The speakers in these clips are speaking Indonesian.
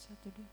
Satu dua.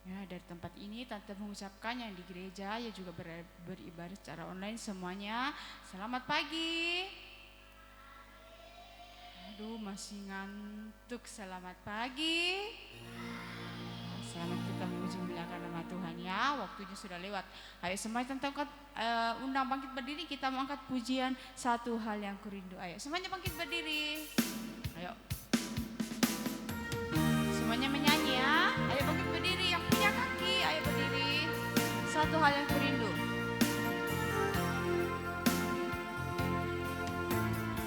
Ya, dari tempat ini Tante mengucapkan yang di gereja ya juga beribadah secara online semuanya. Selamat pagi. Aduh, masih ngantuk. Selamat pagi. Selamat kita memuji memuliakan nama Tuhan ya. Waktunya sudah lewat. Ayo semuanya Tante angkat undang bangkit berdiri. Kita mau angkat pujian Satu Hal Yang Kurindu. Ayo semuanya bangkit berdiri. Ayo. Semuanya menyanyi ya. Ayo bangkit berdiri, yang punya kaki ayo berdiri. Satu hal yang kurindu.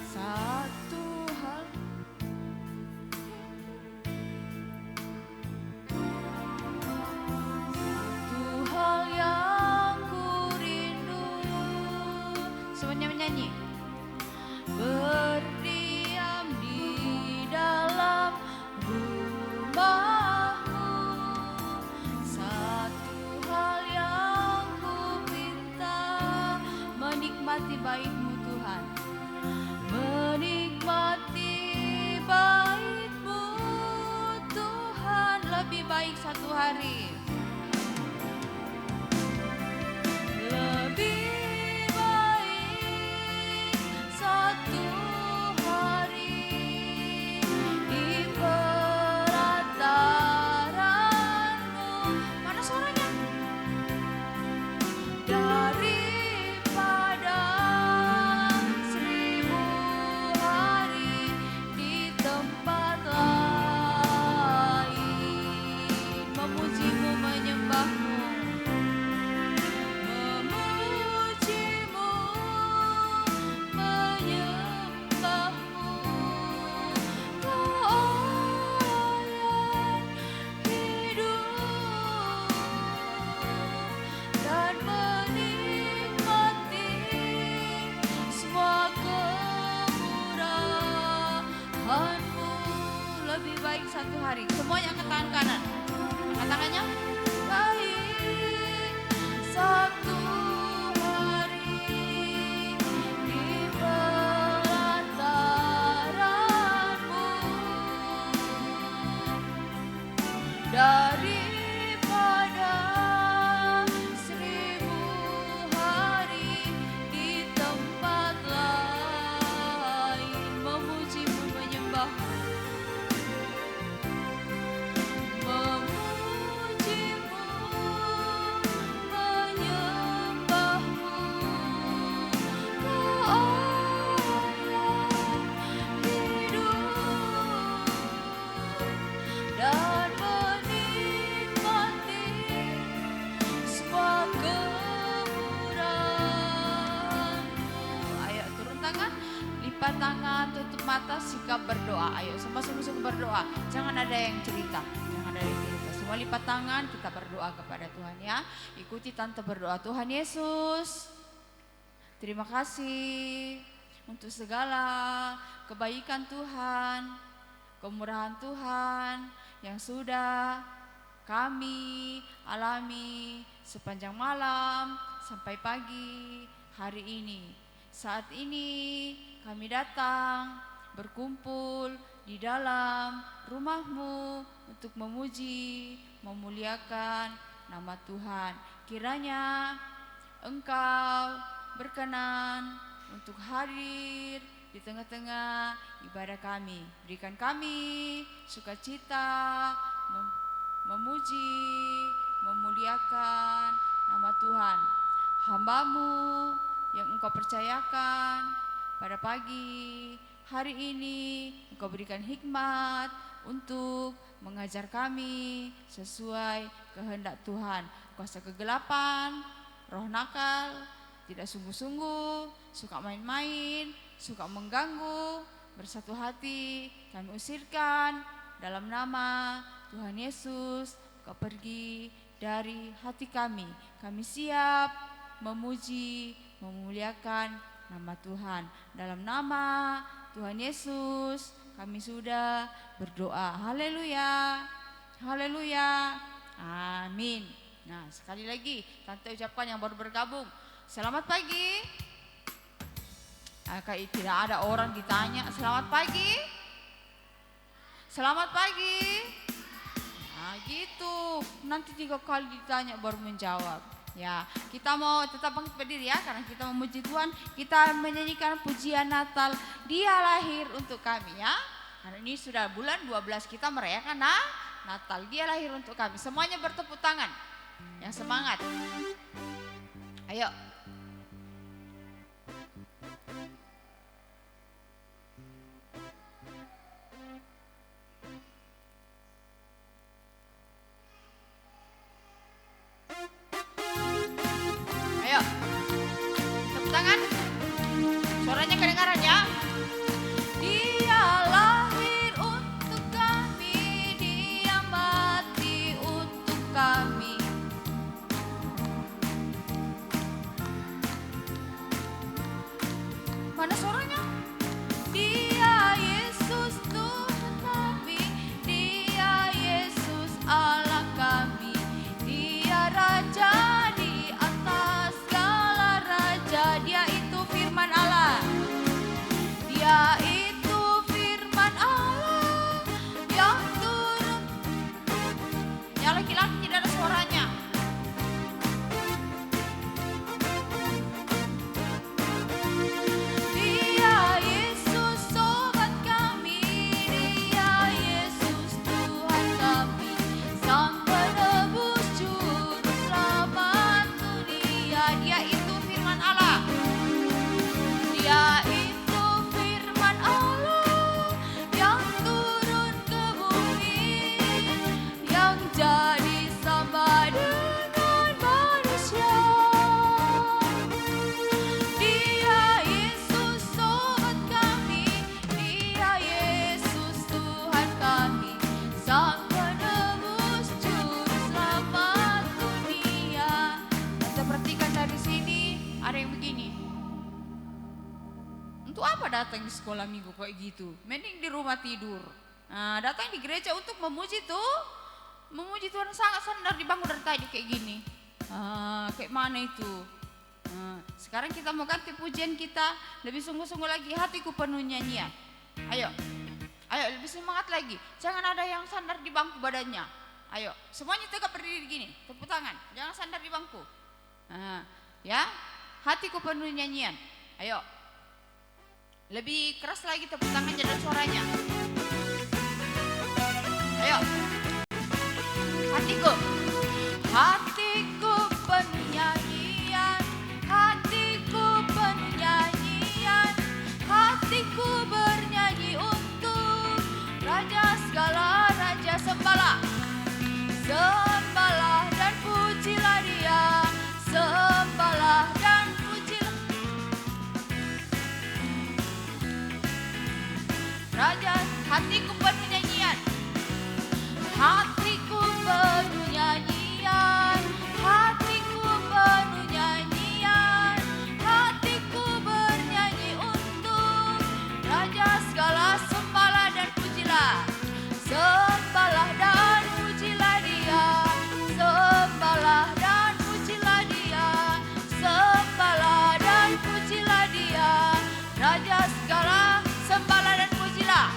Satu hal. Satu hal yang kurindu. Semuanya menyanyi. Berdiam di dalam rumahmu, satu hal yang kupinta, menikmati baik-Mu Tuhan, menikmati baik-Mu Tuhan, lebih baik satu hari, lebih baik satu hari di perantara-Mu. Mana suaranya? Daripada 1000 hari di tempat lain, memuji-Mu, menyembah-Mu, memuji-Mu, menyembah-Mu. Kau Allah hidup dan menikmati semua kemurahan-Mu. Lebih baik satu hari. Semuanya angkat tangan kanan. Angkat tangannya. Baik satu hari di perantara-Mu daripada 1000 hari di tempat lain, memuji-Mu, menyembah-Mu, memuji-Mu, menyembah-Mu. Kau Allah hidup dan menikmati semua kemurahan-Mu. Ayo turun tangan, lipat tangan, tutup mata, sikap berdoa. Ayo semua sungguh-sungguh berdoa. Jangan ada yang cerita, jangan ada yang cerita. Semua lipat tangan, kita berdoa kepada Tuhan ya. Ikuti Tante berdoa. Tuhan Yesus, terima kasih untuk segala kebaikan Tuhan, kemurahan Tuhan yang sudah kami alami sepanjang malam sampai pagi hari ini. Saat ini kami datang berkumpul di dalam rumah-Mu untuk memuji, memuliakan nama Tuhan. Kiranya Engkau berkenan untuk hadir di tengah-tengah ibadah kami. Berikan kami sukacita, memuji, memuliakan nama Tuhan. Hamba-Mu yang Engkau percayakan pada pagi hari ini, Engkau berikan hikmat untuk mengajar kami sesuai kehendak Tuhan. Kuasa kegelapan roh nakal, tidak sungguh-sungguh, suka main-main, suka mengganggu, bersatu hati, kami usirkan dalam nama Tuhan Yesus. Kau pergi dari hati kami. Kami siap memuji, memuliakan nama Tuhan. Dalam nama Tuhan Yesus kami sudah berdoa. Haleluya, haleluya, amin. Nah, sekali lagi Tante ucapkan yang baru bergabung, selamat pagi. Kayak tidak ada orang ditanya selamat pagi, selamat pagi. Nah gitu, nanti 3 kali ditanya baru menjawab. Ya, kita mau tetap bangkit berdiri ya, karena kita memuji Tuhan. Kita menyanyikan pujian Natal, Dia lahir untuk kami ya. Karena ini sudah bulan 12 kita merayakan Natal, Dia lahir untuk kami. Semuanya bertepuk tangan, yang semangat. Ayo. Ayo, tepuk tangan, suaranya kedengaran ya. Dia lahir untuk kami, Dia mati untuk kami. Mana suaranya? Dia Yesus Tuhan kami, Dia Yesus Allah kami, Dia Raja di atas segala raja. Dia itu firman Allah, Dia itu firman Allah yang turun. Yang laki-laki tidak ada suaranya. Dia Yesus sobat kami, Dia Yesus Tuhan kami, Sang penebus juru selamat dunia. Dia itu firman Allah, Dia itu firman Allah yang turun ke bumi, yang jadi sama dengan manusia. Dia Yesus sobat kami, Dia Yesus Tuhan kami, Sang penebus juru selamat dunia. Kita perhatikan dari sini, ada yang begini. Untuk apa datang di sekolah minggu kayak gitu? Mending di rumah tidur. Nah, datang di gereja untuk memuji Tuhan, sangat sandar dibangun dari tadi kayak gini. Kayak mana itu? Sekarang kita mau ganti pujian kita, lebih sungguh-sungguh lagi, hatiku penuh nyanyian. Ayo, ayo lebih semangat lagi. Jangan ada yang sandar di bangku badannya. Ayo, semuanya tegak berdiri gini, tepuk tangan. Jangan sandar di bangku. Ya, hatiku penuh nyanyian. Ayo, lebih keras lagi tepuk tangannya dan suaranya. Ayo, hatiku, hatiku penuh nyanyian, hatiku penuh nyanyian, hatiku bernyanyi untuk Raja segala raja. Sembahlah, sembahlah dan pujilah Dia, sembahlah dan pujilah Raja. Hatiku penuh nyanyian, hatiku penuh nyanyian, hatiku penuh nyanyian, hatiku bernyanyi untuk Raja segala. Sembahlah dan pujilah, sembahlah dan pujilah Dia, sembahlah dan pujilah Dia, sembahlah dan pujilah Dia, Raja segala. Sembahlah dan pujilah,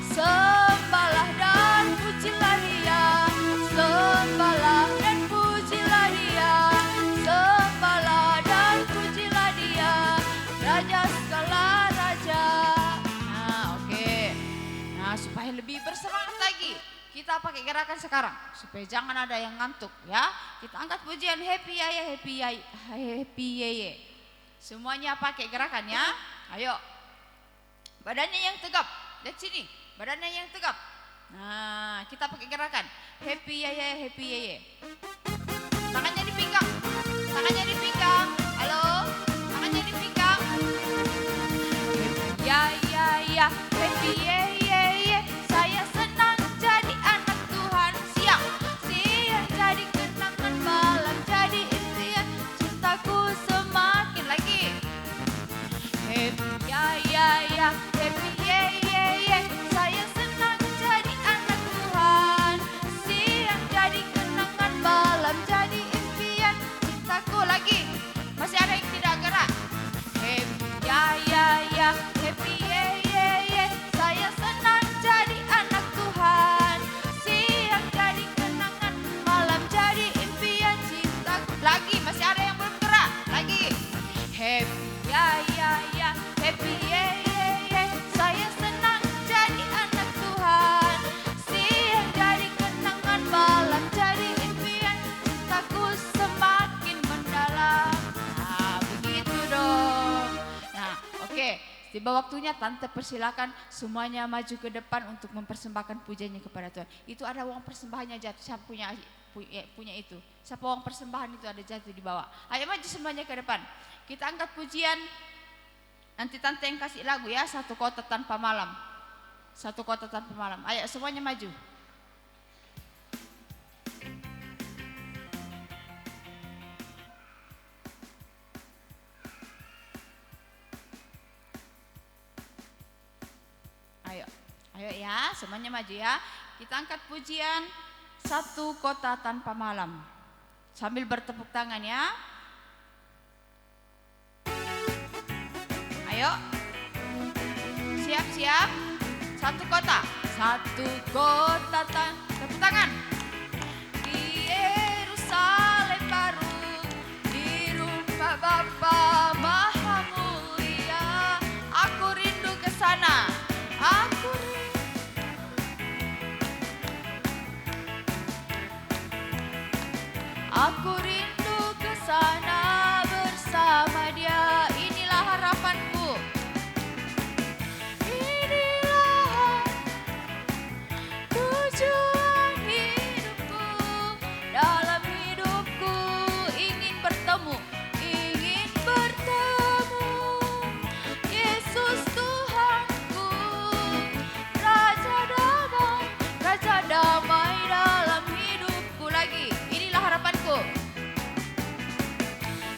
sembahlah dan pujilah Dia, sembahlah dan pujilah Dia, sembahlah dan pujilah Dia, Raja segala raja. Nah, oke. Nah, supaya lebih bersemangat lagi, kita pakai gerakan sekarang supaya jangan ada yang ngantuk ya. Kita angkat pujian happy yaya, happy yaya, happy yeye. Semuanya pakai gerakan ya. Ayo. Badannya yang tegap. Lihat sini, badannya yang tegap. Nah, kita pakai gerakan happy yaya, happy yeye. Tangannya di pinggang, tangannya di pinggang. happy yeah. Saya senang jadi anak Tuhan. Siang jadi kenangan, malam jadi impian cintaku lagi. Masih ada yang tidak gerak. Happy yeah. Saya senang jadi anak Tuhan. Siang jadi kenangan, malam jadi impian cintaku. Lagi, masih ada yang belum gerak. Lagi. Happy yeah. Saya senang jadi anak Tuhan. Siang jadi kenangan, malam jadi impian cintaku semakin mendalam. Nah, begitu dong. Nah, oke. Tiba waktunya tante persilakan semuanya maju ke depan untuk mempersembahkan pujiannya kepada Tuhan. Itu ada uang persembahannya jatuh. Siapa punya itu? Siapa uang persembahan itu ada jatuh di bawah? Ayo maju semuanya ke depan. Kita angkat pujian. Nanti tante yang kasih lagu ya, Satu Kota Tanpa Malam. Satu Kota Tanpa Malam. Ayo semuanya maju. Ayo ya, semuanya maju ya. Kita angkat pujian Satu Kota Tanpa Malam. Sambil bertepuk tangan ya. Ayo. Siap. Satu kota tepuk tangan. Di Yerusalem baru, di rumah Bapa Maha Mulia. Aku rindu ke sana. Aku rindu ke sana bersama Dia. Inilah harapanku. Inilah tujuan hidupku. Dalam hidupku ingin bertemu. Yesus Tuhanku, Raja damai dalam hidupku lagi. Inilah harapanku.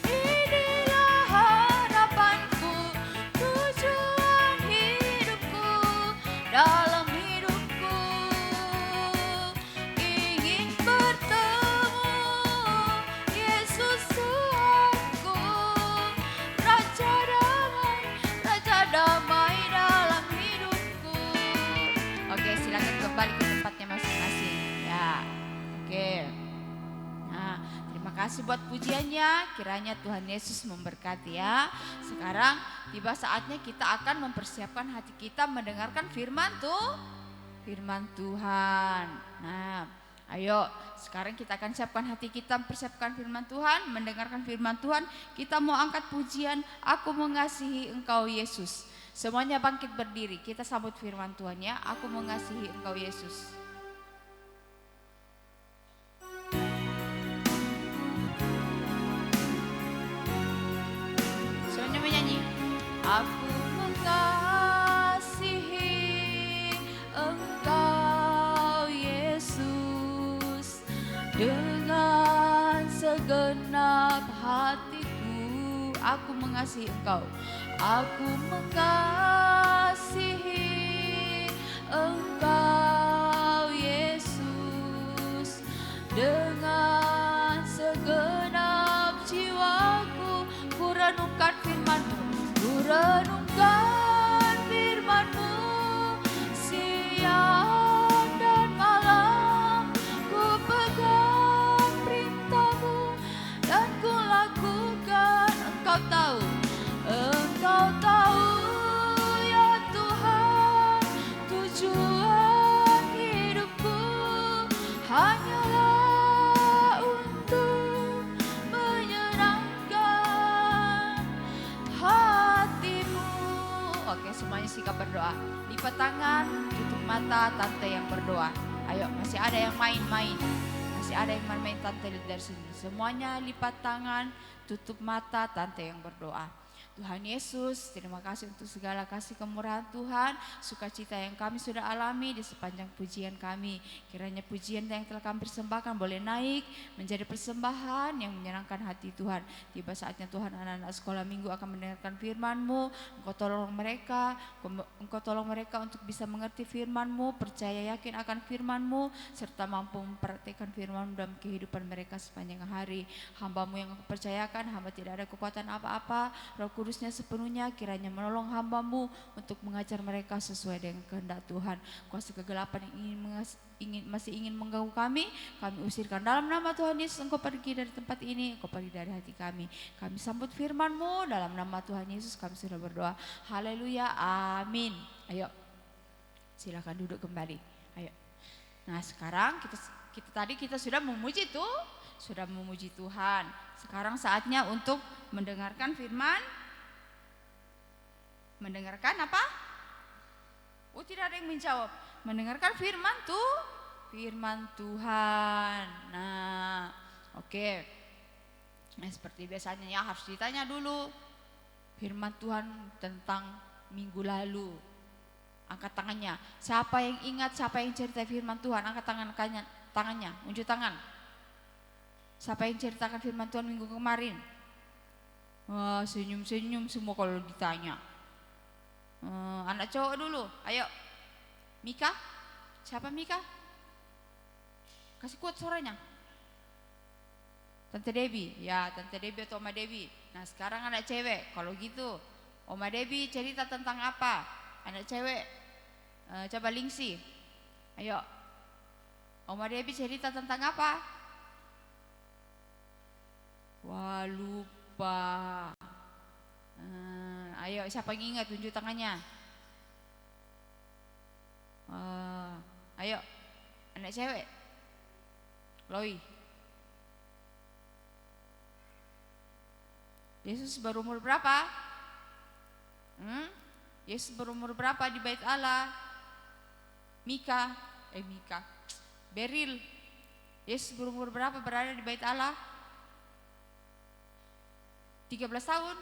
Inilah harapanku, tujuan hidupku. Dalam hidupku ingin bertemu. Yesus Tuhanku, Raja damai dalam hidupku. Oke, silakan kembali ke tempatnya masing-masing ya. Oke. Nah, terima kasih buat pujiannya. Kiranya Tuhan Yesus memberkati ya. Sekarang tiba saatnya kita akan mempersiapkan hati kita mendengarkan firman Tuhan. Nah, ayo sekarang kita akan siapkan hati kita mempersiapkan firman Tuhan, mendengarkan firman Tuhan. Kita mau angkat pujian Aku Mengasihi Engkau Yesus. Semuanya bangkit berdiri. Kita sambut firman Tuhan ya. Aku mengasihi Engkau Yesus. Semuanya menyanyi. Aku mengasihi Engkau Yesus dengan segenap hatiku. Aku mengasihi Engkau. Aku mengasihi Engkau Yesus dengan segenap jiwaku. Ku renungkan firman-Mu, siang dan malam. Ku pegang perintah-Mu dan ku lakukan. Engkau tahu ya Tuhan, tujuan hidupku hanyalah untuk menyenangkan hati-Mu. Oke, semuanya sikap berdoa. Lipat tangan, tutup mata, tante yang berdoa. Ayo, masih ada yang main-main. Masih ada yang main-main, tante dari sini. Semuanya lipat tangan, tutup mata, tante yang berdoa. Tuhan Yesus, terima kasih untuk segala kasih kemurahan Tuhan, sukacita yang kami sudah alami di sepanjang pujian kami. Kiranya pujian yang telah kami persembahkan boleh naik menjadi persembahan yang menyenangkan hati Tuhan. Tiba saatnya Tuhan, anak-anak sekolah minggu akan mendengarkan firman-Mu. Engkau tolong mereka untuk bisa mengerti firman-Mu, percaya yakin akan firman-Mu, serta mampu mempraktikkan firman-Mu dalam kehidupan mereka sepanjang hari. Hamba-Mu yang aku percayakan, hamba tidak ada kekuatan apa-apa, Roh Kudusnya sepenuhnya kiranya menolong hamba-Mu untuk mengajar mereka sesuai dengan kehendak Tuhan. Kuasa kegelapan yang masih ingin mengganggu kami usirkan dalam nama Tuhan Yesus. Engkau pergi dari tempat ini, Engkau pergi dari hati kami. Kami sambut firman-Mu dalam nama Tuhan Yesus kami sudah berdoa. Haleluya, amin. Ayo, silakan duduk kembali. Ayo. Nah sekarang kita sudah memuji sudah memuji Tuhan. Sekarang saatnya untuk mendengarkan firman. Mendengarkan apa? Oh, tidak ada yang menjawab. Mendengarkan firman Tuhan. Nah, oke. Nah, seperti biasanya ya harus ditanya dulu. Firman Tuhan tentang minggu lalu. Angkat tangannya. Siapa yang ingat, siapa yang cerita firman Tuhan? Angkat tangannya. Unjuk tangan. Siapa yang ceritakan firman Tuhan minggu kemarin? Wah, senyum-senyum semua kalau ditanya. Anak cowok dulu, ayo. Mika? Siapa Mika? Kasih kuat suaranya. Tante Debbie, ya Tante Debbie atau Oma Debbie. Nah sekarang anak cewek, kalau gitu Oma Debbie cerita tentang apa? Anak cewek, coba Lingsi. Ayo, Oma Debbie cerita tentang apa? Wah lupa. Ayo siapa yang ingat tunjuk tangannya. Ayo anak cewek Loi. Yesus berumur berapa? Yesus berumur berapa di bait Allah? Mika Beril. Yesus berumur berapa berada di bait Allah? 13 tahun.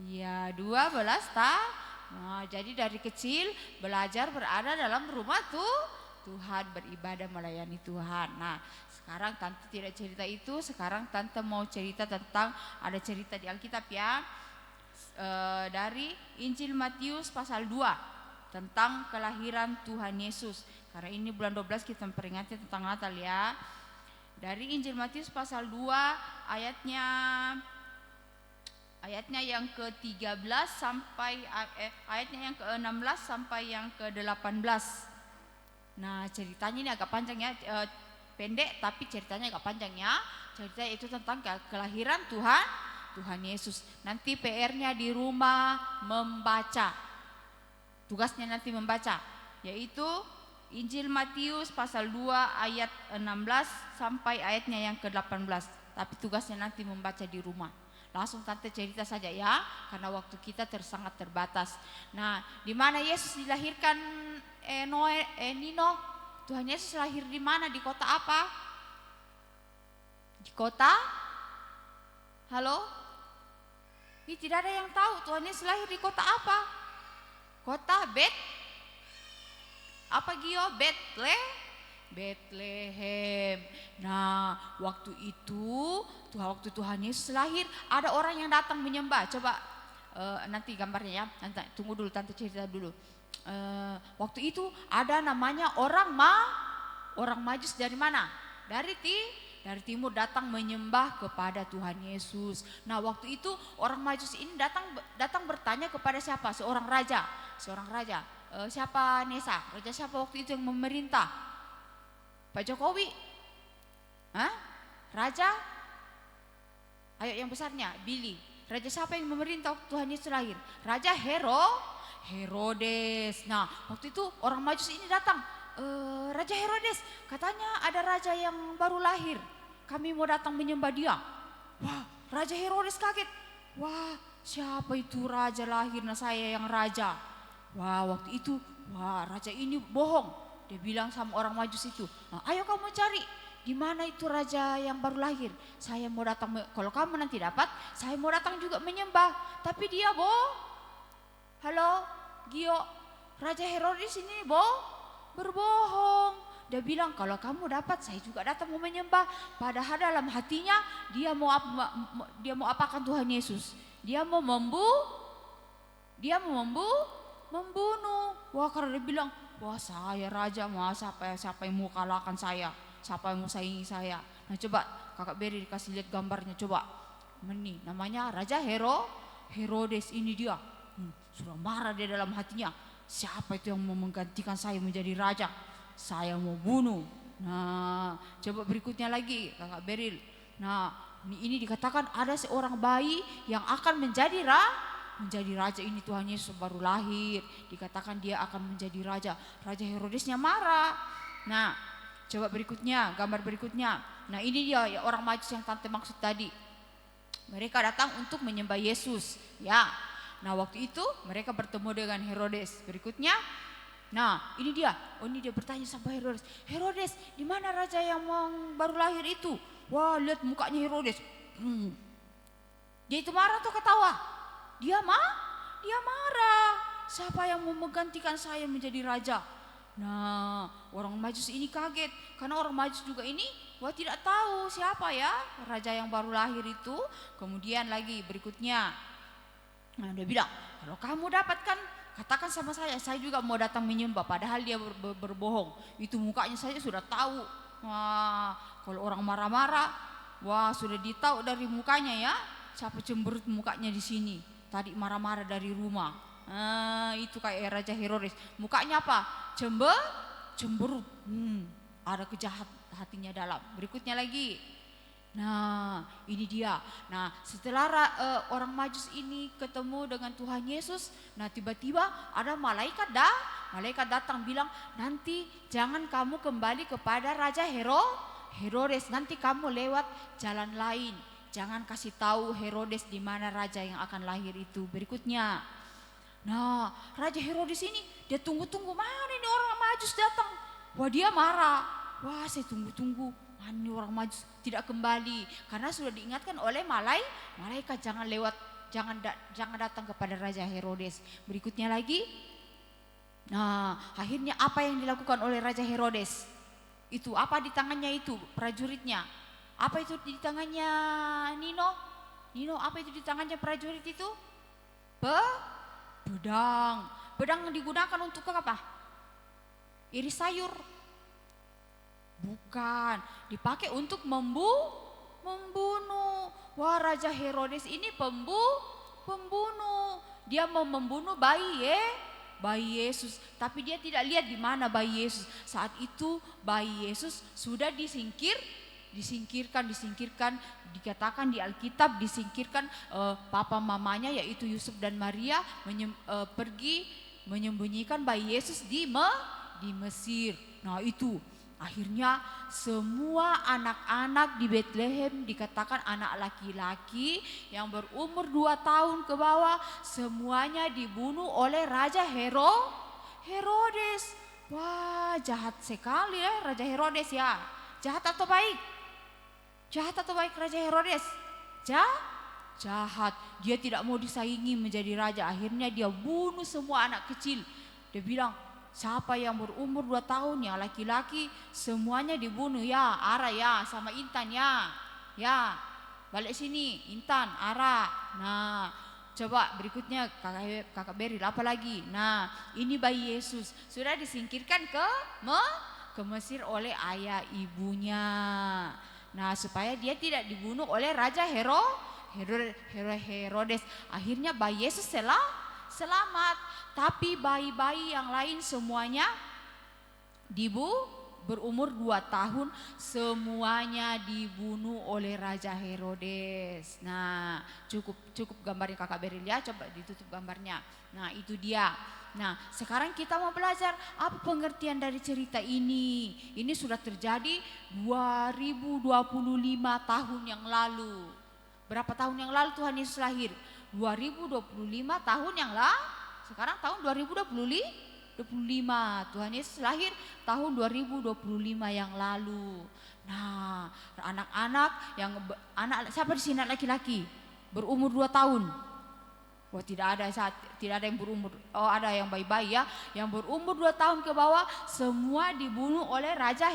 Iya, 12 tahun. Nah, jadi dari kecil belajar berada dalam rumah Tuhan, beribadah melayani Tuhan. Nah, sekarang Tante tidak cerita itu, sekarang Tante mau cerita tentang, ada cerita di Alkitab ya, dari Injil Matius pasal 2 tentang kelahiran Tuhan Yesus. Karena ini bulan 12 kita memperingati tentang Natal ya. Dari Injil Matius pasal 2 ayatnya yang ke-13 sampai ayatnya yang ke-16 sampai yang ke-18. Nah, ceritanya ini agak panjang ya, pendek tapi ceritanya agak panjang ya. Cerita itu tentang kelahiran Tuhan Yesus. Nanti PR-nya di rumah membaca. Tugasnya nanti membaca, yaitu Injil Matius pasal 2 ayat 16 sampai ayatnya yang ke-18. Tapi tugasnya nanti membaca di rumah. Langsung Tante cerita saja ya, karena waktu kita sangat terbatas. Nah, di mana Yesus dilahirkan? Nino, Tuhan Yesus lahir di mana? Di kota apa? Di kota? Halo? Ini tidak ada yang tahu Tuhan Yesus lahir di kota apa? Kota Betlehem. Nah, waktu itu waktu Tuhan Yesus lahir, ada orang yang datang menyembah. Coba nanti gambarnya ya. Nanti tunggu dulu, Tante cerita dulu. Waktu itu ada namanya orang Majus dari mana? Dari timur datang menyembah kepada Tuhan Yesus. Nah, waktu itu orang Majus ini datang bertanya kepada siapa? Seorang raja. Siapa Nesa? Raja siapa waktu itu yang memerintah? Pak Jokowi? Raja? Ayo yang besarnya, Billy. Raja siapa yang memerintah waktu Tuhan Yesus lahir? Raja Herodes. Nah, waktu itu orang Majus ini datang. Raja Herodes, katanya ada raja yang baru lahir. Kami mau datang menyembah dia. Wah, Raja Herodes kaget. Wah, siapa itu raja lahir? Nah, saya yang raja. Wah, waktu itu, raja ini bohong. Dia bilang sama orang Majus itu, ayo kamu cari di mana itu raja yang baru lahir? Saya mau datang, kalau kamu nanti dapat, saya mau datang juga menyembah. Tapi dia halo Gio, Raja Herodes ini berbohong. Dia bilang kalau kamu dapat, saya juga datang mau menyembah. Padahal dalam hatinya dia mau apakan Tuhan Yesus? Dia mau membunuh. Wah, karena dia bilang, wah saya raja, siapa yang mau kalahkan saya? Siapa yang mau saingi saya? Nah coba Kakak Beri dikasih lihat gambarnya, coba. Ini namanya Raja Herodes, ini dia. Sudah marah dia dalam hatinya. Siapa itu yang mau menggantikan saya menjadi raja? Saya mau bunuh. Nah, coba berikutnya lagi Kakak Beril. Nah, ini dikatakan ada seorang bayi yang akan menjadi raja. Ini Tuhan Yesus baru lahir. Dikatakan dia akan menjadi raja. Raja Herodesnya marah. Nah, coba berikutnya, gambar berikutnya. Nah, ini dia ya, orang Majus yang tante maksud tadi. Mereka datang untuk menyembah Yesus, ya. Nah, waktu itu mereka bertemu dengan Herodes. Berikutnya, nah ini dia. Ini dia bertanya sama Herodes. Herodes, di mana raja yang baru lahir itu? Wah, lihat mukanya Herodes. Dia itu marah atau ketawa? Dia marah. Siapa yang mau menggantikan saya menjadi raja? Nah, orang Majus ini kaget. Karena orang Majus juga ini tidak tahu siapa ya raja yang baru lahir itu. Kemudian lagi berikutnya, nah dia bilang, kalau kamu dapatkan, katakan sama saya juga mau datang menyembah. Padahal dia berbohong. Itu mukanya saya sudah tahu. Wah, kalau orang marah-marah, wah sudah ditahu dari mukanya ya. Siapa cemberut mukanya di sini. Tadi marah-marah dari rumah. Itu kayak Raja Herodes. Mukanya apa? Cemberut. Ada kejahat hatinya dalam. Berikutnya lagi. Nah, ini dia. Nah, setelah orang Majus ini ketemu dengan Tuhan Yesus, nah tiba-tiba ada malaikat datang bilang, nanti jangan kamu kembali kepada Raja Herodes, nanti kamu lewat jalan lain. Jangan kasih tahu Herodes di mana raja yang akan lahir itu. Berikutnya. Nah, Raja Herodes ini dia tunggu-tunggu, mana ini orang Majus datang. Wah, dia marah. Wah, saya tunggu-tunggu. Ini orang Majus tidak kembali karena sudah diingatkan oleh malaikat jangan datang kepada Raja Herodes. Berikutnya lagi, nah akhirnya apa yang dilakukan oleh Raja Herodes? Itu apa di tangannya itu prajuritnya? Apa itu di tangannya Nino, apa itu di tangannya prajurit itu? Pedang yang digunakan untuk apa? Iris sayur. Bukan, dipakai untuk membunuh. Wah, Raja Herodes ini pembunuh. Dia mau membunuh bayi Yesus, tapi dia tidak lihat di mana bayi Yesus. Saat itu bayi Yesus sudah disingkirkan, dikatakan di Alkitab disingkirkan papa mamanya yaitu Yusuf dan Maria pergi menyembunyikan bayi Yesus di Mesir. Nah, itu akhirnya semua anak-anak di Bethlehem, dikatakan anak laki-laki yang berumur 2 tahun ke bawah, semuanya dibunuh oleh Raja Herodes. Wah, jahat sekali ya Raja Herodes ya. Jahat atau baik? Jahat atau baik Raja Herodes? Jahat. Dia tidak mau disaingi menjadi raja. Akhirnya dia bunuh semua anak kecil. Dia bilang, siapa yang berumur 2 tahun yang laki-laki semuanya dibunuh ya. Ara ya sama Intan ya. Ya, balik sini Intan, Ara. Nah, coba berikutnya kakak Beril apa lagi? Nah, ini bayi Yesus sudah disingkirkan ke Mesir oleh ayah ibunya. Nah, supaya dia tidak dibunuh oleh Raja Herodes. Akhirnya bayi Yesus selamat. Tapi bayi-bayi yang lain semuanya berumur 2 tahun semuanya dibunuh oleh Raja Herodes. Nah, cukup gambarnya kakak Beril ya, coba ditutup gambarnya. Nah, itu dia. Nah, sekarang kita mau belajar apa pengertian dari cerita ini. Ini sudah terjadi 2025 tahun yang lalu. Berapa tahun yang lalu Tuhan Yesus lahir? 2025 tahun yang lalu. Sekarang tahun 2025, Tuhan Yesus lahir tahun 2025 yang lalu. Nah, anak-anak yang anak siapa di sini laki-laki berumur 2 tahun? Wah, tidak ada yang berumur, ada yang bayi-bayi ya, yang berumur 2 tahun ke bawah semua dibunuh oleh Raja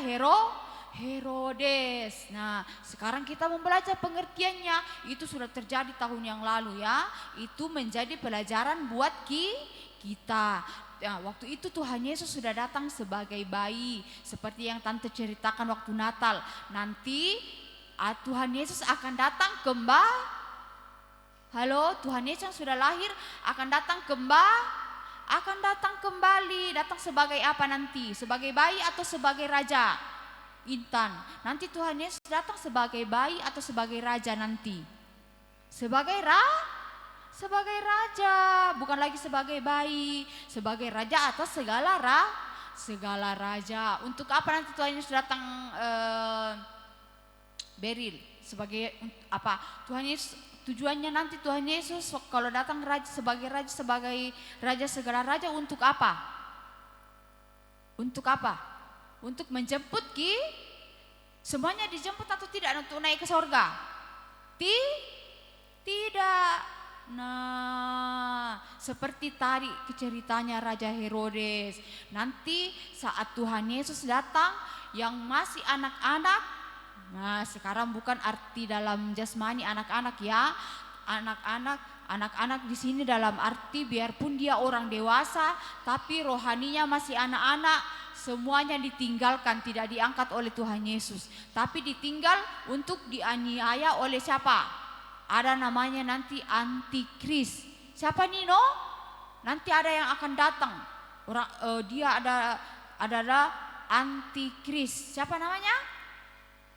Herodes. Nah, sekarang kita membaca pengertiannya. Itu sudah terjadi tahun yang lalu ya. Itu menjadi pelajaran buat kita. Nah, waktu itu Tuhan Yesus sudah datang sebagai bayi, seperti yang tante ceritakan waktu Natal. Nanti Tuhan Yesus akan datang kembali. Halo, Tuhan Yesus yang sudah lahir akan datang kembali. Datang sebagai apa nanti? Sebagai bayi atau sebagai raja? Intan. Nanti Tuhan Yesus datang sebagai bayi atau sebagai raja nanti? Sebagai raja, bukan lagi sebagai bayi, sebagai raja atas segala raja. Untuk apa nanti Tuhan Yesus datang Beril? Sebagai apa? Tuhan Yesus tujuannya nanti Tuhan Yesus kalau datang sebagai raja segala raja untuk apa? Untuk apa? Untuk menjemput semuanya dijemput atau tidak untuk naik ke sorga? Tidak. Nah, seperti tadi ceritanya Raja Herodes. Nanti saat Tuhan Yesus datang yang masih anak-anak. Nah, sekarang bukan arti dalam jasmani anak-anak ya. Anak-anak di sini dalam arti biarpun dia orang dewasa tapi rohaninya masih anak-anak. Semuanya ditinggalkan, tidak diangkat oleh Tuhan Yesus, tapi ditinggal untuk dianiaya oleh siapa? Ada namanya nanti antikris. Siapa Nino? Nanti ada yang akan datang. Dia adalah antikris. Siapa namanya?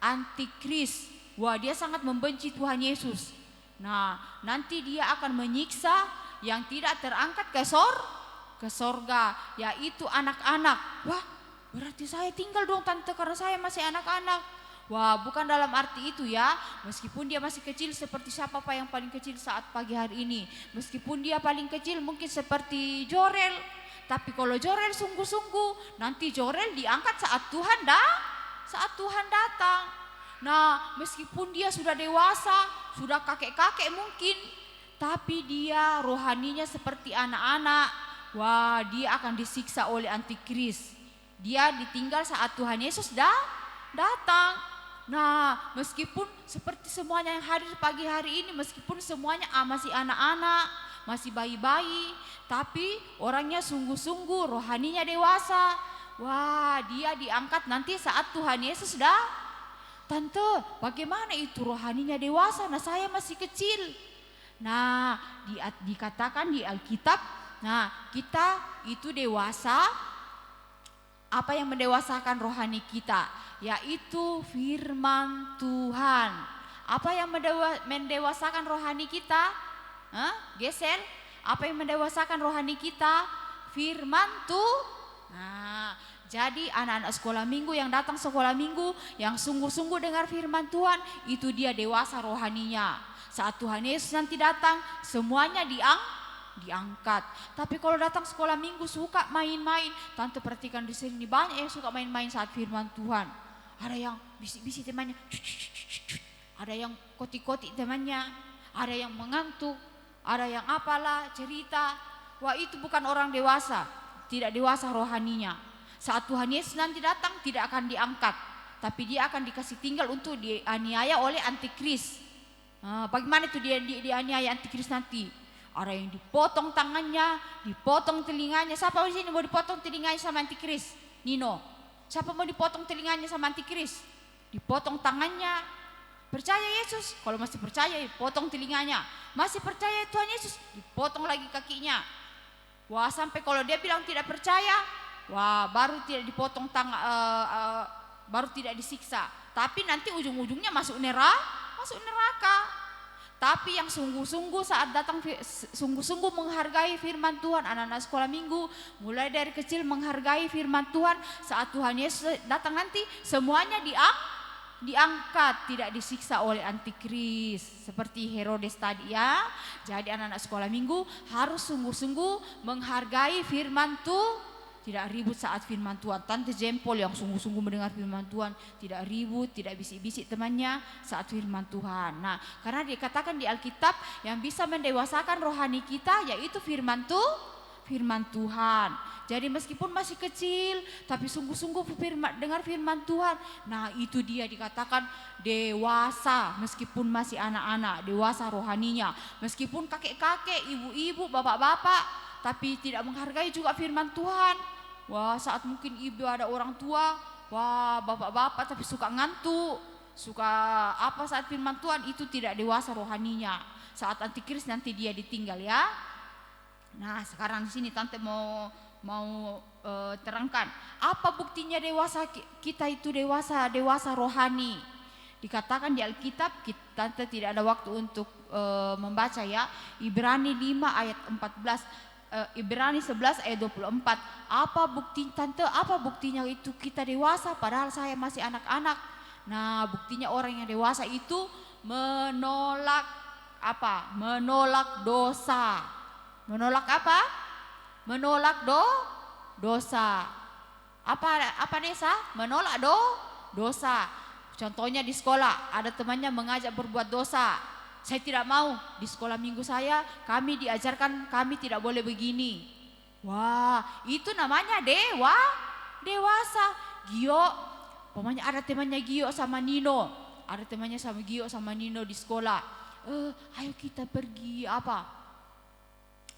Antikris. Wah, dia sangat membenci Tuhan Yesus. Nah, nanti dia akan menyiksa yang tidak terangkat ke sorga, yaitu anak-anak. Wah, berarti saya tinggal dong tante karena saya masih anak-anak. Wah, bukan dalam arti itu ya. Meskipun dia masih kecil seperti siapa Pak yang paling kecil saat pagi hari ini. Meskipun dia paling kecil mungkin seperti Jorel. Tapi kalau Jorel sungguh-sungguh, nanti Jorel diangkat saat Tuhan datang. Nah, meskipun dia sudah dewasa, sudah kakek-kakek mungkin, tapi dia rohaninya seperti anak-anak. Wah, dia akan disiksa oleh antikris. Dia ditinggal saat Tuhan Yesus datang. Nah, meskipun seperti semuanya yang hadir pagi hari ini, meskipun semuanya masih anak-anak, masih bayi-bayi, tapi orangnya sungguh-sungguh, rohaninya dewasa. Wah, dia diangkat nanti saat Tuhan Yesus Tante, bagaimana itu rohaninya dewasa? Nah, saya masih kecil. Nah, dikatakan di Alkitab, nah kita itu dewasa. Apa yang mendewasakan rohani kita? Yaitu firman Tuhan. Apa yang mendewasakan rohani kita? Gesel? Apa yang mendewasakan rohani kita? Firman Tuhan. Nah, jadi anak-anak sekolah minggu yang datang sekolah minggu, yang sungguh-sungguh dengar firman Tuhan, itu dia dewasa rohaninya. Saat Tuhan Yesus nanti datang, semuanya diangkat. Tapi kalau datang sekolah minggu suka main-main, tante perhatikan di sini banyak yang suka main-main saat firman Tuhan. Ada yang bisik-bisik temannya, ada yang koti-koti temannya, ada yang mengantuk, ada yang apalah cerita. Wah, itu bukan orang dewasa, tidak dewasa rohaninya. Saat Tuhan Yesus nanti datang tidak akan diangkat, tapi dia akan dikasih tinggal untuk dianiaya oleh antikris. Bagaimana itu dia dianiaya antikris nanti? Ada yang dipotong tangannya, dipotong telinganya. Siapa di sini mau dipotong telinganya sama antikris? Nino. Siapa mau dipotong telinganya sama antikris? Dipotong tangannya. Percaya Yesus? Kalau masih percaya, dipotong telinganya. Masih percaya Tuhan Yesus? Dipotong lagi kakinya. Wah, sampai kalau dia bilang tidak percaya, wah, baru tidak dipotong baru tidak disiksa. Tapi nanti ujung-ujungnya masuk neraka. Tapi yang sungguh-sungguh saat datang, sungguh-sungguh menghargai firman Tuhan, anak-anak sekolah minggu, mulai dari kecil menghargai firman Tuhan, saat Tuhan Yesus datang nanti semuanya diangkat, tidak disiksa oleh antikris seperti Herodes tadi ya. Jadi anak-anak sekolah minggu harus sungguh-sungguh menghargai firman tidak ribut saat firman Tuhan. Tante Jempol yang sungguh-sungguh mendengar firman Tuhan, tidak ribut, tidak bisik-bisik temannya saat firman Tuhan. Nah, karena dikatakan di Alkitab yang bisa mendewasakan rohani kita yaitu firman Tuhan. Jadi meskipun masih kecil tapi sungguh-sungguh dengar firman Tuhan. Nah, itu dia dikatakan dewasa meskipun masih anak-anak, dewasa rohaninya. Meskipun kakek-kakek, ibu-ibu, bapak-bapak, tapi tidak menghargai juga firman Tuhan. Wah, saat mungkin ibu ada orang tua, wah bapak-bapak tapi suka ngantuk, suka apa saat firman Tuhan, itu tidak dewasa rohaninya. Saat antikris nanti dia ditinggal ya. Nah, sekarang di sini tante mau terangkan apa buktinya dewasa kita itu dewasa rohani. Dikatakan di Alkitab, tante tidak ada waktu untuk membaca ya. Ibrani 5 ayat 14. Ibrani 11 ayat 24. Apa buktinya itu kita dewasa padahal saya masih anak-anak? Nah, buktinya orang yang dewasa itu menolak apa? Menolak dosa. Menolak apa? Menolak dosa. Apa Nesa? Menolak dosa. Contohnya di sekolah ada temannya mengajak berbuat dosa. Saya tidak mau, di sekolah minggu kami diajarkan kami tidak boleh begini. Wah, itu namanya dewasa. Gio, pokoknya ada temannya Gio sama Nino. Ada temannya sama Gio sama Nino di sekolah. Ayo kita pergi apa?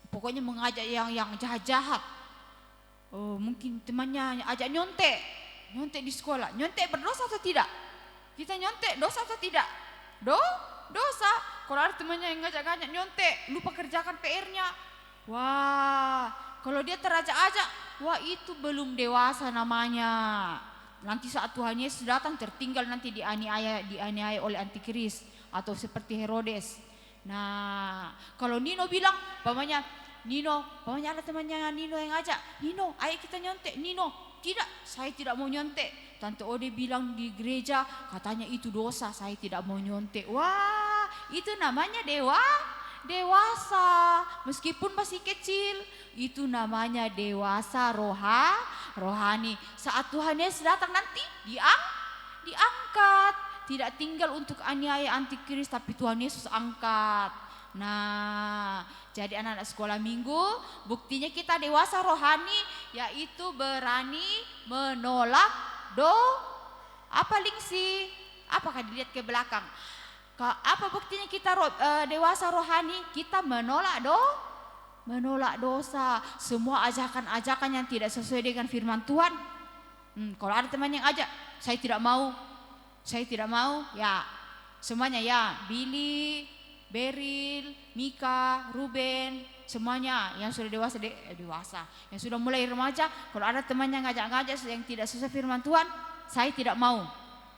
Pokoknya mengajak yang jahat-jahat. Mungkin temannya ajak nyontek di sekolah. Nyontek berdosa atau tidak? Kita nyontek dosa atau tidak? Dosa. Kalau ada temannya yang ngajak-ngajak nyontek, lupa kerjakan PR-nya. Wah, kalau dia terajak-ajak, wah itu belum dewasa namanya. Nanti saat Tuhan Yesus datang tertinggal nanti dianiaya oleh antikris atau seperti Herodes. Nah, kalau Nino bilang, pokoknya ada temannya Nino yang ngajak, Nino, ayo kita nyontek. Nino, tidak, saya tidak mau nyontek. Tante Ode bilang di gereja, katanya itu dosa, saya tidak mau nyontek. Wah, itu namanya dewasa. Meskipun masih kecil, itu namanya dewasa rohani. Saat Tuhan Yesus datang nanti diangkat. Tidak tinggal untuk aniaya antikris, tapi Tuhan Yesus angkat. Nah, jadi anak-anak sekolah minggu, buktinya kita dewasa rohani yaitu berani menolak apa Lingsi? Apakah dilihat ke belakang? Apa buktinya kita dewasa rohani? Kita menolak dosa. Semua ajakan-ajakan yang tidak sesuai dengan firman Tuhan. Kalau ada teman yang ajak, saya tidak mau, ya semuanya ya. Billy, Beril, Mika, Ruben, semuanya yang sudah dewasa, yang sudah mulai remaja, kalau ada temannya ngajak-ngajak yang tidak sesuai firman Tuhan, saya tidak mau.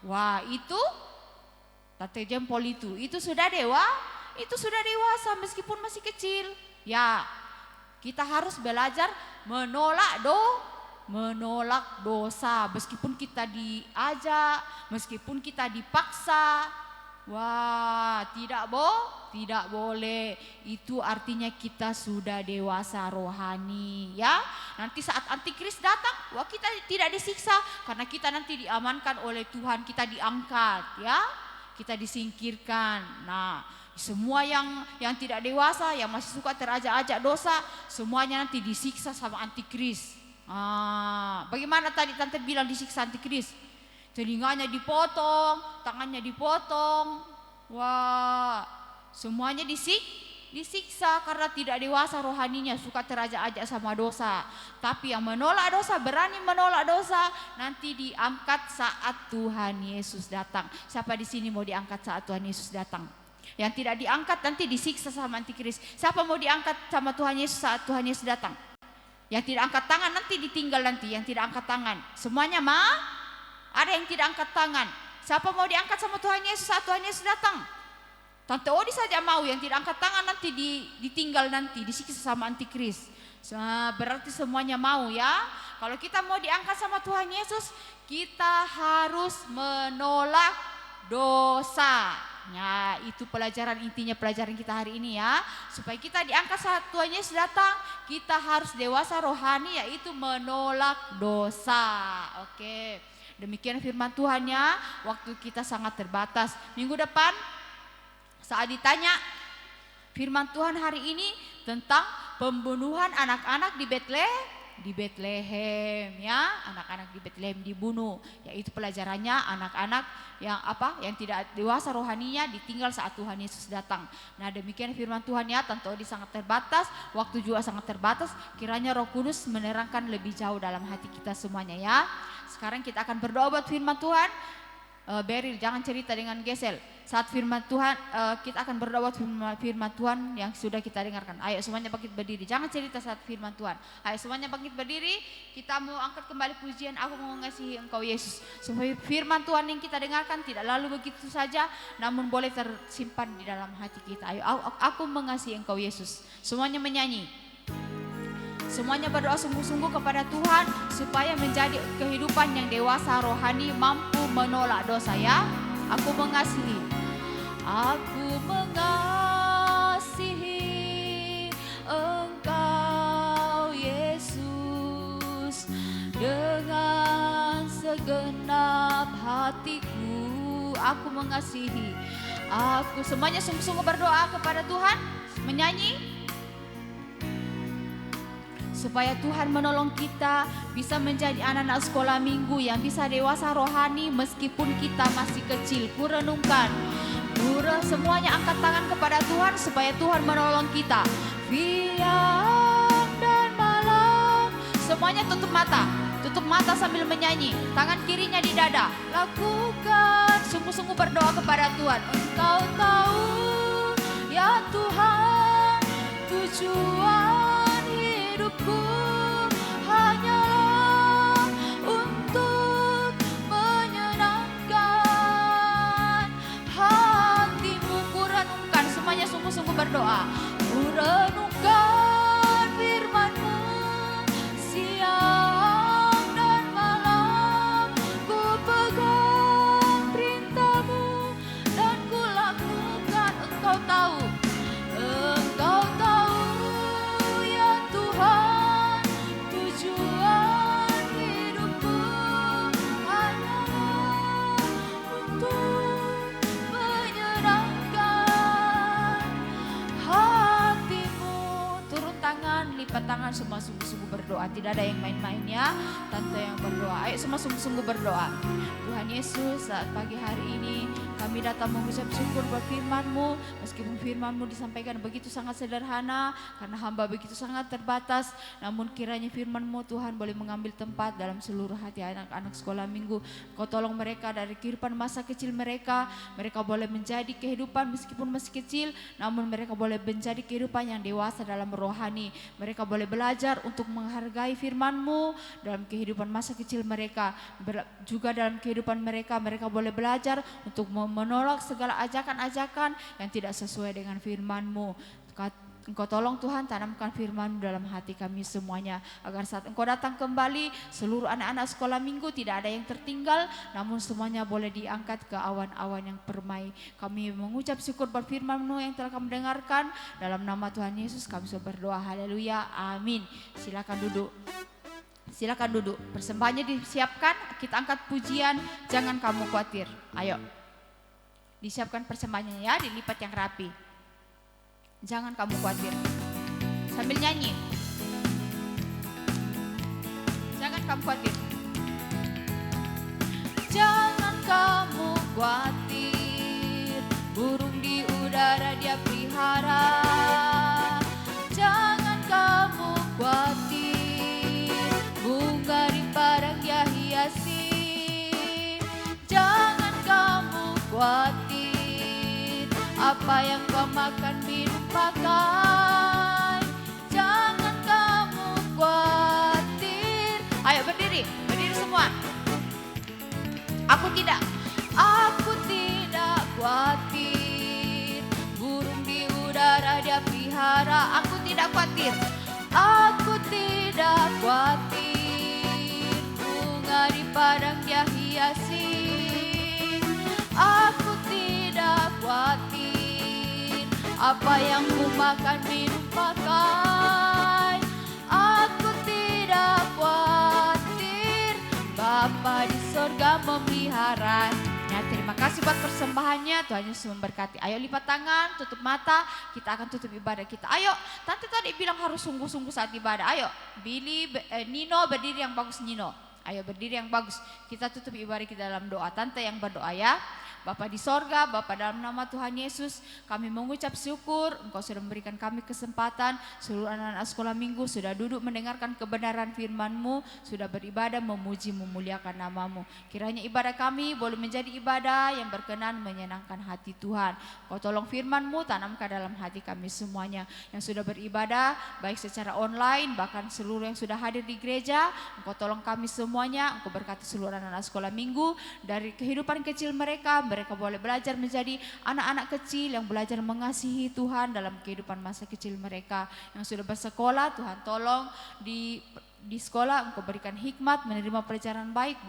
Wah, itu Tante Jempol itu sudah dewasa meskipun masih kecil. Ya, kita harus belajar menolak dosa meskipun kita diajak, meskipun kita dipaksa. Wah, tidak boleh. Itu artinya kita sudah dewasa rohani ya. Nanti saat antikris datang, wah kita tidak disiksa karena kita nanti diamankan oleh Tuhan, kita diangkat ya. Kita disingkirkan. Nah, semua yang tidak dewasa, yang masih suka terajak-ajak dosa, semuanya nanti disiksa sama antikris. Bagaimana tadi Tante bilang disiksa antikris? Telinganya dipotong, tangannya dipotong. Wah, semuanya disiksa karena tidak dewasa rohaninya, suka terajak-ajak sama dosa. Tapi yang menolak dosa, berani menolak dosa, nanti diangkat saat Tuhan Yesus datang. Siapa di sini mau diangkat saat Tuhan Yesus datang? Yang tidak diangkat nanti disiksa sama antikris. Siapa mau diangkat sama Tuhan Yesus saat Tuhan Yesus datang? Yang tidak angkat tangan nanti ditinggal nanti, yang tidak angkat tangan. Semuanya ada yang tidak angkat tangan. Siapa mau diangkat sama Tuhan Yesus saat Tuhan Yesus datang? Tante Odi saja mau, yang tidak angkat tangan nanti ditinggal nanti, disiksa sama antikris. Berarti semuanya mau ya. Kalau kita mau diangkat sama Tuhan Yesus, kita harus menolak dosa. Ya, itu pelajaran intinya pelajaran kita hari ini ya. Supaya kita diangkat saat Tuhan Yesus datang, kita harus dewasa rohani, yaitu menolak dosa. Oke, demikian firman Tuhan ya. Waktu kita sangat terbatas. Minggu depan saat ditanya firman Tuhan hari ini tentang pembunuhan anak-anak di Betlehem ya, anak-anak di Betlehem dibunuh, yaitu pelajarannya anak-anak yang tidak dewasa rohaninya ditinggal saat Tuhan Yesus datang. Nah, demikian firman Tuhan ya, tentu ini sangat terbatas, waktu juga sangat terbatas, kiranya Roh Kudus menerangkan lebih jauh dalam hati kita semuanya ya. Sekarang kita akan berdoa buat firman Tuhan. Beril, jangan cerita dengan Gesel. Saat firman Tuhan, kita akan berdoa buat firman Tuhan yang sudah kita dengarkan. Ayo semuanya bangkit berdiri. Jangan cerita saat firman Tuhan. Ayo semuanya bangkit berdiri. Kita mau angkat kembali pujian, aku mau mengasihi Engkau Yesus. Supaya firman Tuhan yang kita dengarkan tidak lalu begitu saja, namun boleh tersimpan di dalam hati kita. Ayo, aku mengasihi Engkau Yesus. Semuanya menyanyi. Semuanya berdoa sungguh-sungguh kepada Tuhan supaya menjadi kehidupan yang dewasa rohani, mampu menolak dosa ya. Aku mengasihi Engkau Yesus dengan segenap hatiku. Aku mengasihi. Aku semuanya sungguh-sungguh berdoa kepada Tuhan, menyanyi supaya Tuhan menolong kita bisa menjadi anak-anak sekolah minggu yang bisa dewasa rohani meskipun kita masih kecil. Kurenungkan, semuanya angkat tangan kepada Tuhan supaya Tuhan menolong kita. Siang dan malam, semuanya tutup mata sambil menyanyi. Tangan kirinya di dada, lakukan sungguh-sungguh berdoa kepada Tuhan. Engkau tahu ya Tuhan, tujuan hidupku hanyalah untuk menyenangkan hatimu. Kurenungkan, semuanya sungguh-sungguh berdoa. Kurenungkan firman-Mu siang dan malam. Ku pegang perintah-Mu dan ku lakukan. Engkau tahu ya Tuhan, tujuan hidupku hanyalah untuk menyenangkan hatimu. Turun tangan, lipat tangan, semua sungguh-sungguh berdoa. Tidak ada yang main-main ya, tante yang berdoa. Ayo semua sungguh-sungguh berdoa. Tuhan Yesus, saat pagi hari ini kami datang mengucap syukur buat firman-Mu. Meskipun firman-Mu disampaikan begitu sangat sederhana, karena hamba begitu sangat terbatas, namun kiranya firman-Mu Tuhan boleh mengambil tempat dalam seluruh hati anak-anak sekolah minggu. Kau tolong mereka dari kehidupan masa kecil mereka. Mereka boleh menjadi kehidupan meskipun masih kecil, namun mereka boleh menjadi kehidupan yang dewasa dalam rohani. Mereka boleh belajar untuk menghargai firman-Mu dalam kehidupan masa kecil mereka. Juga dalam kehidupan mereka boleh belajar untuk menolak segala ajakan-ajakan yang tidak sesuai dengan firman-Mu. Engkau tolong Tuhan, tanamkan firman-Mu dalam hati kami semuanya, agar saat Engkau datang kembali, seluruh anak-anak sekolah minggu tidak ada yang tertinggal, namun semuanya boleh diangkat ke awan-awan yang permai. Kami mengucap syukur buat firman-Mu yang telah kami dengarkan. Dalam nama Tuhan Yesus kami sudah berdoa, haleluya, amin. Silakan duduk. Silakan duduk. Persembahannya disiapkan, kita angkat pujian, jangan kamu khawatir. Ayo. Disiapkan persembahannya ya, dilipat yang rapi. Jangan kamu khawatir. Sambil nyanyi. Jangan kamu khawatir. Jangan kamu khawatir, burung di udara Dia pelihara. Jangan kamu khawatir, bunga di padang Dia hiasi. Jangan kamu khawatir, apa yang kau makan, minum, pakai. Jangan kamu khawatir. Ayo berdiri semua. Aku tidak khawatir, burung di udara Dia pelihara. Aku tidak khawatir, aku tidak khawatir, bunga di padang Dia hiasi. Aku tidak khawatir, apa yang ku makan minum pakai. Aku tidak khawatir, Bapa di sorga memelihara. Ya, terima kasih buat persembahannya. Tuhan Yesus memberkati. Ayo lipat tangan, tutup mata. Kita akan tutup ibadah kita. Ayo, tante tadi bilang harus sungguh-sungguh saat ibadah. Ayo, Nino berdiri yang bagus Nino. Ayo berdiri yang bagus. Kita tutup ibadah kita dalam doa. Tante yang berdoa ya. Bapa di sorga, Bapa dalam nama Tuhan Yesus, kami mengucap syukur Engkau sudah memberikan kami kesempatan. Seluruh anak-anak sekolah minggu sudah duduk mendengarkan kebenaran firman-Mu, sudah beribadah memuji memuliakan nama-Mu. Kiranya ibadah kami boleh menjadi ibadah yang berkenan menyenangkan hati Tuhan. Kau tolong firman-Mu tanamkan dalam hati kami semuanya yang sudah beribadah baik secara online bahkan seluruh yang sudah hadir di gereja. Engkau tolong kami semuanya, Engkau berkati seluruh anak-anak sekolah minggu dari kehidupan kecil mereka boleh belajar menjadi anak-anak kecil yang belajar mengasihi Tuhan dalam kehidupan masa kecil mereka. Yang sudah bersekolah, Tuhan tolong di sekolah Engkau berikan hikmat menerima pelajaran baik,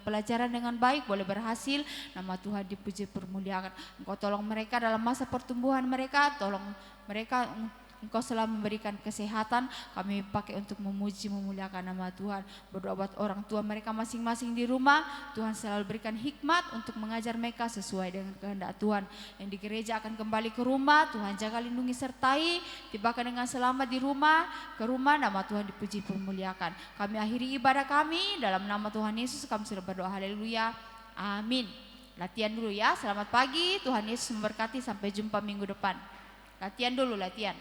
pelajaran dengan baik, boleh berhasil. Nama Tuhan dipuji permuliakan. Engkau tolong mereka dalam masa pertumbuhan mereka, tolong mereka. Engkau selalu memberikan kesehatan, kami pakai untuk memuji memuliakan nama Tuhan. Berdoa buat orang tua mereka masing-masing di rumah, Tuhan selalu berikan hikmat untuk mengajar mereka sesuai dengan kehendak Tuhan. Yang di gereja akan kembali ke rumah, Tuhan jaga lindungi sertai, tibakan dengan selamat di rumah, ke rumah, nama Tuhan dipuji permuliakan. Kami akhiri ibadah kami dalam nama Tuhan Yesus, kami sudah berdoa haleluya, amin. Latihan dulu ya, selamat pagi, Tuhan Yesus memberkati, sampai jumpa minggu depan. Latihan dulu, latihan.